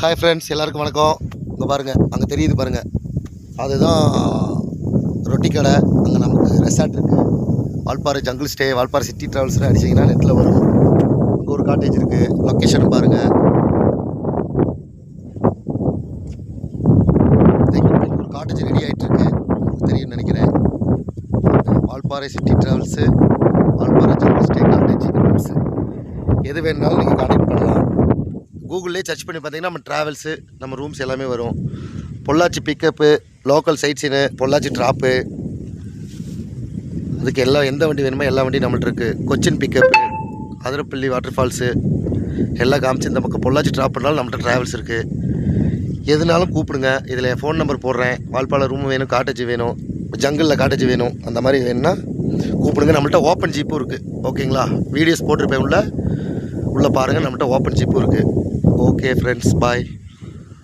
Hi friends, எல்லாருக்கும் வணக்கம். இங்கே பாருங்கள், அங்கே தெரியுது பாருங்கள், அதுதான் ரொட்டி கடை. அங்கே நமக்கு ரெசார்ட் இருக்குது. Valparai jungle stay, Valparai city ட்ராவல்ஸ்னு அடிச்சிங்கன்னா நெட்டில் வரும். அங்கே ஒரு காட்டேஜ் இருக்குது. லொக்கேஷன் பாருங்கள். ஒரு காட்டேஜ் ரெடி ஆகிட்டுருக்கு, உங்களுக்கு தெரியும்னு நினைக்கிறேன். Valparai city travels, Valparai jungle stay cottage travels, எது வேணுனாலும் நீங்கள் கான்டாக்ட் பண்ணலாம். கூகுள்லேயே சர்ச் பண்ணி பார்த்தீங்கன்னா நம்ம ட்ராவல்ஸு, நம்ம ரூம்ஸ் எல்லாமே வரும். Pollachi pickup, local sightseeing, Pollachi drop, அதுக்கு எல்லாம் எந்த வண்டி வேணுமோ எல்லா வண்டியும் நம்மள்ட்ட இருக்குது. Cochin pickup, Athirappilly water falls எல்லாம் காமிச்சு இந்த பக்கம் பொள்ளாச்சி ட்ராப் பண்ணாலும் நம்மள்ட்ட ட்ராவல்ஸ் இருக்குது. எதுனாலும் கூப்பிடுங்க. இதில் என் ஃபோன் நம்பர் போடுறேன். வால்பாறை ரூம் வேணும், காட்டேஜ் வேணும், ஜங்கிளில் காட்டேஜ் வேணும், அந்த மாதிரி வேணும்னா கூப்பிடுங்க. நம்மள்ட்ட ஓப்பன் ஜீப்பும் இருக்குது. ஓகேங்களா? வீடியோஸ் போட்டிருப்பேன், உள்ளே பாருங்கள். நம்மள்ட்ட ஓப்பன் ஜீப்பும் இருக்குது. ஓகே ஃப்ரெண்ட்ஸ், பாய்.